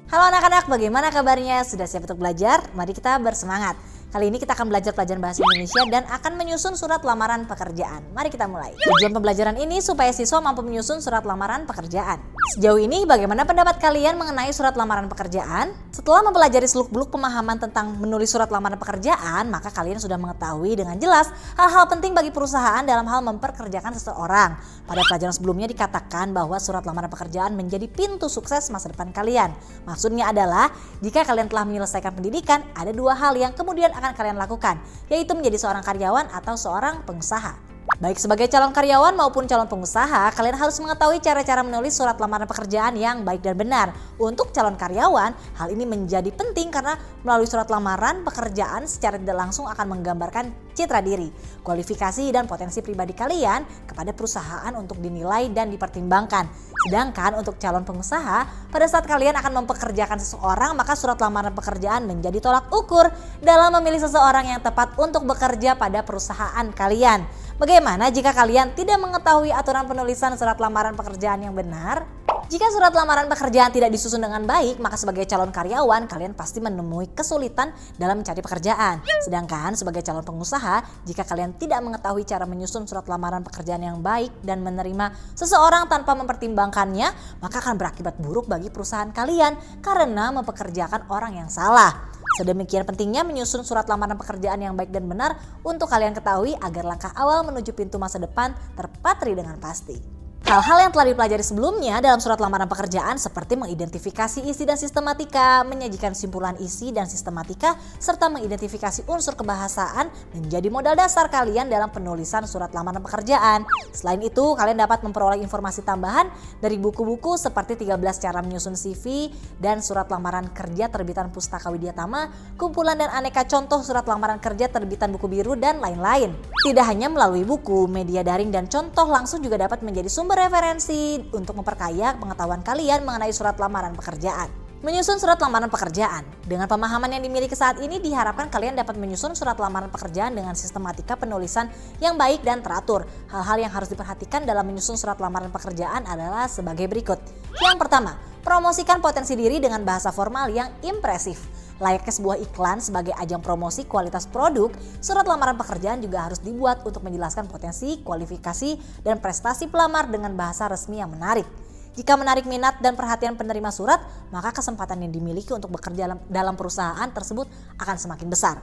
Halo anak-anak, bagaimana kabarnya? Sudah siap untuk belajar? Mari kita bersemangat. Kali ini kita akan belajar pelajaran bahasa Indonesia dan akan menyusun surat lamaran pekerjaan. Mari kita mulai. Tujuan pembelajaran ini supaya siswa mampu menyusun surat lamaran pekerjaan. Sejauh ini bagaimana pendapat kalian mengenai surat lamaran pekerjaan? Setelah mempelajari seluk-beluk pemahaman tentang menulis surat lamaran pekerjaan, maka kalian sudah mengetahui dengan jelas hal-hal penting bagi perusahaan dalam hal memperkerjakan seseorang. Pada pelajaran sebelumnya dikatakan bahwa surat lamaran pekerjaan menjadi pintu sukses masa depan kalian. Maksudnya adalah jika kalian telah menyelesaikan pendidikan, ada dua hal yang kemudian akan kalian lakukan, yaitu menjadi seorang karyawan atau seorang pengusaha. Baik sebagai calon karyawan maupun calon pengusaha, kalian harus mengetahui cara-cara menulis surat lamaran pekerjaan yang baik dan benar. Untuk calon karyawan, hal ini menjadi penting karena melalui surat lamaran pekerjaan secara tidak langsung akan menggambarkan citra diri, kualifikasi dan potensi pribadi kalian kepada perusahaan untuk dinilai dan dipertimbangkan. Sedangkan untuk calon pengusaha, pada saat kalian akan mempekerjakan seseorang, maka surat lamaran pekerjaan menjadi tolak ukur dalam memilih seseorang yang tepat untuk bekerja pada perusahaan kalian. Bagaimana jika kalian tidak mengetahui aturan penulisan surat lamaran pekerjaan yang benar? Jika surat lamaran pekerjaan tidak disusun dengan baik, maka sebagai calon karyawan kalian pasti menemui kesulitan dalam mencari pekerjaan. Sedangkan sebagai calon pengusaha, jika kalian tidak mengetahui cara menyusun surat lamaran pekerjaan yang baik dan menerima seseorang tanpa mempertimbangkannya, maka akan berakibat buruk bagi perusahaan kalian karena mempekerjakan orang yang salah. Sedemikian pentingnya menyusun surat lamaran pekerjaan yang baik dan benar untuk kalian ketahui agar langkah awal menuju pintu masa depan terpatri dengan pasti. Hal-hal yang telah dipelajari sebelumnya dalam surat lamaran pekerjaan seperti mengidentifikasi isi dan sistematika, menyajikan simpulan isi dan sistematika, serta mengidentifikasi unsur kebahasaan menjadi modal dasar kalian dalam penulisan surat lamaran pekerjaan. Selain itu, kalian dapat memperoleh informasi tambahan dari buku-buku seperti 13 cara menyusun CV dan surat lamaran kerja terbitan Pustaka Widyatama, kumpulan dan aneka contoh surat lamaran kerja terbitan Buku Biru, dan lain-lain. Tidak hanya melalui buku, media daring dan contoh langsung juga dapat menjadi sumber referensi untuk memperkaya pengetahuan kalian mengenai surat lamaran pekerjaan. Menyusun surat lamaran pekerjaan. Dengan pemahaman yang dimiliki saat ini, diharapkan kalian dapat menyusun surat lamaran pekerjaan dengan sistematika penulisan yang baik dan teratur. Hal-hal yang harus diperhatikan dalam menyusun surat lamaran pekerjaan adalah sebagai berikut. Yang pertama, promosikan potensi diri dengan bahasa formal yang impresif. Layaknya sebuah iklan sebagai ajang promosi kualitas produk, surat lamaran pekerjaan juga harus dibuat untuk menjelaskan potensi, kualifikasi, dan prestasi pelamar dengan bahasa resmi yang menarik. Jika menarik minat dan perhatian penerima surat, maka kesempatan yang dimiliki untuk bekerja dalam perusahaan tersebut akan semakin besar.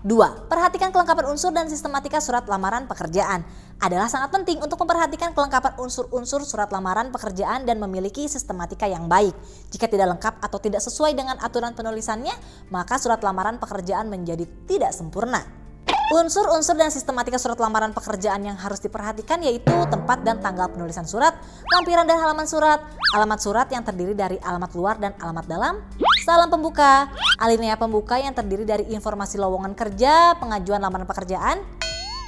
2. Perhatikan kelengkapan unsur dan sistematika surat lamaran pekerjaan. Adalah sangat penting untuk memperhatikan kelengkapan unsur-unsur surat lamaran pekerjaan dan memiliki sistematika yang baik. Jika tidak lengkap atau tidak sesuai dengan aturan penulisannya, maka surat lamaran pekerjaan menjadi tidak sempurna. Unsur-unsur dan sistematika surat lamaran pekerjaan yang harus diperhatikan yaitu tempat dan tanggal penulisan surat, lampiran dan halaman surat, alamat surat yang terdiri dari alamat luar dan alamat dalam, salam pembuka, alinea pembuka yang terdiri dari informasi lowongan kerja, pengajuan lamaran pekerjaan,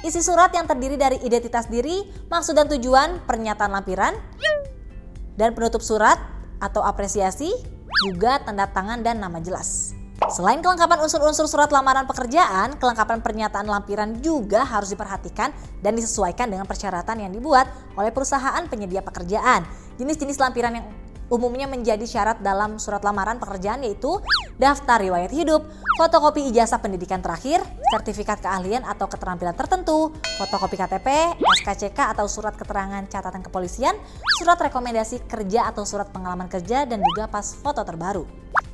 isi surat yang terdiri dari identitas diri, maksud dan tujuan, pernyataan lampiran, dan penutup surat atau apresiasi, juga tanda tangan dan nama jelas. Selain kelengkapan unsur-unsur surat lamaran pekerjaan, kelengkapan pernyataan lampiran juga harus diperhatikan dan disesuaikan dengan persyaratan yang dibuat oleh perusahaan penyedia pekerjaan. Jenis-jenis lampiran yang umumnya menjadi syarat dalam surat lamaran pekerjaan yaitu daftar riwayat hidup, fotokopi ijazah pendidikan terakhir, sertifikat keahlian atau keterampilan tertentu, fotokopi KTP, SKCK atau surat keterangan catatan kepolisian, surat rekomendasi kerja atau surat pengalaman kerja, dan juga pas foto terbaru.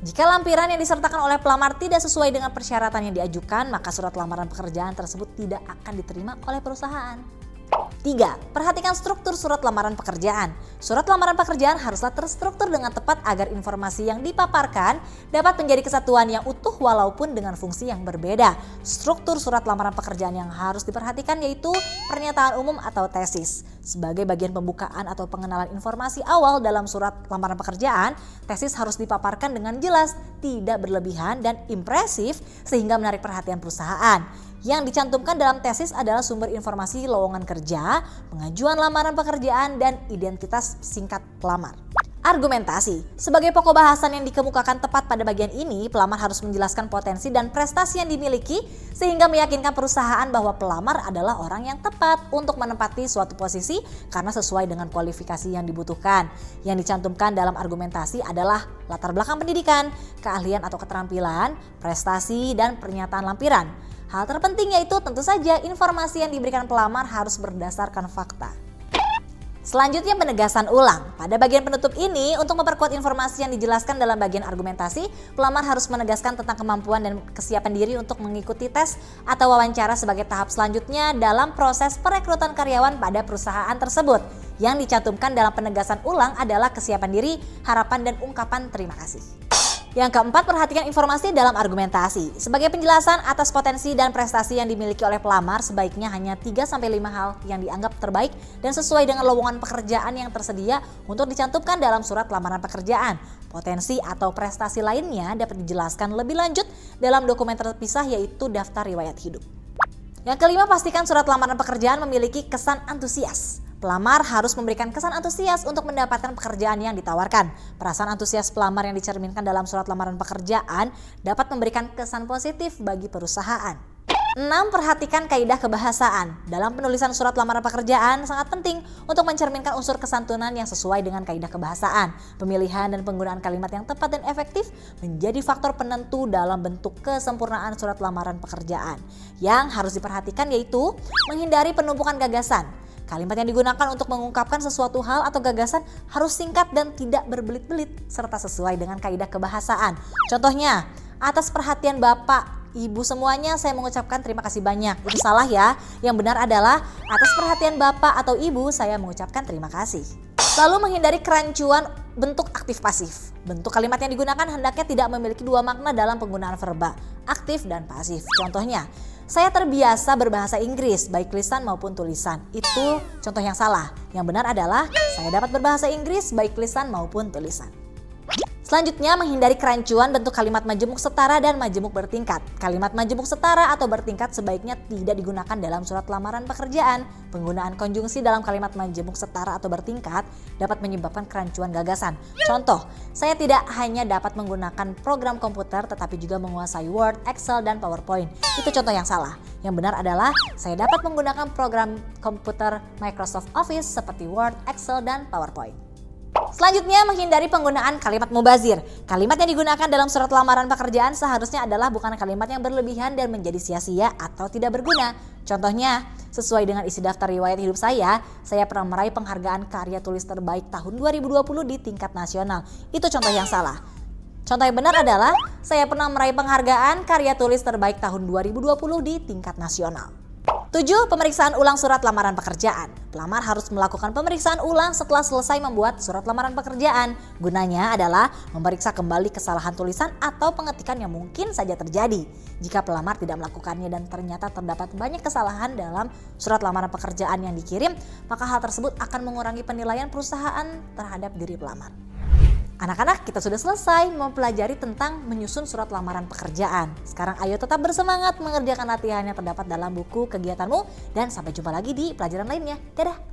Jika lampiran yang disertakan oleh pelamar tidak sesuai dengan persyaratan yang diajukan, maka surat lamaran pekerjaan tersebut tidak akan diterima oleh perusahaan. 3. Perhatikan struktur surat lamaran pekerjaan. Surat lamaran pekerjaan haruslah terstruktur dengan tepat agar informasi yang dipaparkan dapat menjadi kesatuan yang utuh walaupun dengan fungsi yang berbeda. Struktur surat lamaran pekerjaan yang harus diperhatikan yaitu pernyataan umum atau tesis. Sebagai bagian pembukaan atau pengenalan informasi awal dalam surat lamaran pekerjaan, tesis harus dipaparkan dengan jelas, tidak berlebihan dan impresif sehingga menarik perhatian perusahaan. Yang dicantumkan dalam tesis adalah sumber informasi lowongan kerja, pengajuan lamaran pekerjaan, dan identitas singkat pelamar. Argumentasi. Sebagai pokok bahasan yang dikemukakan tepat pada bagian ini, pelamar harus menjelaskan potensi dan prestasi yang dimiliki sehingga meyakinkan perusahaan bahwa pelamar adalah orang yang tepat untuk menempati suatu posisi karena sesuai dengan kualifikasi yang dibutuhkan. Yang dicantumkan dalam argumentasi adalah latar belakang pendidikan, keahlian atau keterampilan, prestasi, dan pernyataan lampiran. Hal terpenting yaitu tentu saja informasi yang diberikan pelamar harus berdasarkan fakta. Selanjutnya penegasan ulang. Pada bagian penutup ini, untuk memperkuat informasi yang dijelaskan dalam bagian argumentasi, pelamar harus menegaskan tentang kemampuan dan kesiapan diri untuk mengikuti tes atau wawancara sebagai tahap selanjutnya dalam proses perekrutan karyawan pada perusahaan tersebut. Yang dicantumkan dalam penegasan ulang adalah kesiapan diri, harapan, dan ungkapan terima kasih. Yang keempat, perhatikan informasi dalam argumentasi. Sebagai penjelasan atas potensi dan prestasi yang dimiliki oleh pelamar, sebaiknya hanya 3-5 hal yang dianggap terbaik dan sesuai dengan lowongan pekerjaan yang tersedia untuk dicantumkan dalam surat lamaran pekerjaan. Potensi atau prestasi lainnya dapat dijelaskan lebih lanjut dalam dokumen terpisah yaitu daftar riwayat hidup. Yang kelima, pastikan surat lamaran pekerjaan memiliki kesan antusias. Pelamar harus memberikan kesan antusias untuk mendapatkan pekerjaan yang ditawarkan. Perasaan antusias pelamar yang dicerminkan dalam surat lamaran pekerjaan dapat memberikan kesan positif bagi perusahaan. 6. Perhatikan kaidah kebahasaan. Dalam penulisan surat lamaran pekerjaan sangat penting untuk mencerminkan unsur kesantunan yang sesuai dengan kaidah kebahasaan. Pemilihan dan penggunaan kalimat yang tepat dan efektif menjadi faktor penentu dalam bentuk kesempurnaan surat lamaran pekerjaan. Yang harus diperhatikan yaitu menghindari penumpukan gagasan. Kalimat yang digunakan untuk mengungkapkan sesuatu hal atau gagasan harus singkat dan tidak berbelit-belit serta sesuai dengan kaidah kebahasaan. Contohnya, atas perhatian Bapak, Ibu semuanya saya mengucapkan terima kasih banyak. Itu salah ya. Yang benar adalah atas perhatian Bapak atau Ibu saya mengucapkan terima kasih. Lalu menghindari kerancuan bentuk aktif pasif. Bentuk kalimat yang digunakan hendaknya tidak memiliki dua makna dalam penggunaan verba, aktif dan pasif. Contohnya, saya terbiasa berbahasa Inggris, baik lisan maupun tulisan. Itu contoh yang salah. Yang benar adalah saya dapat berbahasa Inggris, baik lisan maupun tulisan. Selanjutnya, menghindari kerancuan bentuk kalimat majemuk setara dan majemuk bertingkat. Kalimat majemuk setara atau bertingkat sebaiknya tidak digunakan dalam surat lamaran pekerjaan. Penggunaan konjungsi dalam kalimat majemuk setara atau bertingkat dapat menyebabkan kerancuan gagasan. Contoh, saya tidak hanya dapat menggunakan program komputer tetapi juga menguasai Word, Excel, dan PowerPoint. Itu contoh yang salah. Yang benar adalah saya dapat menggunakan program komputer Microsoft Office seperti Word, Excel, dan PowerPoint. Selanjutnya, menghindari penggunaan kalimat mubazir. Kalimat yang digunakan dalam surat lamaran pekerjaan seharusnya adalah bukan kalimat yang berlebihan dan menjadi sia-sia atau tidak berguna. Contohnya, sesuai dengan isi daftar riwayat hidup saya pernah meraih penghargaan karya tulis terbaik tahun 2020 di tingkat nasional. Itu contoh yang salah. Contoh yang benar adalah saya pernah meraih penghargaan karya tulis terbaik tahun 2020 di tingkat nasional. 7. Pemeriksaan ulang surat lamaran pekerjaan. Pelamar harus melakukan pemeriksaan ulang setelah selesai membuat surat lamaran pekerjaan. Gunanya adalah memeriksa kembali kesalahan tulisan atau pengetikan yang mungkin saja terjadi. Jika pelamar tidak melakukannya dan ternyata terdapat banyak kesalahan dalam surat lamaran pekerjaan yang dikirim, maka hal tersebut akan mengurangi penilaian perusahaan terhadap diri pelamar. Anak-anak, kita sudah selesai mempelajari tentang menyusun surat lamaran pekerjaan. Sekarang ayo tetap bersemangat mengerjakan latihan yang terdapat dalam buku kegiatanmu dan sampai jumpa lagi di pelajaran lainnya. Dadah!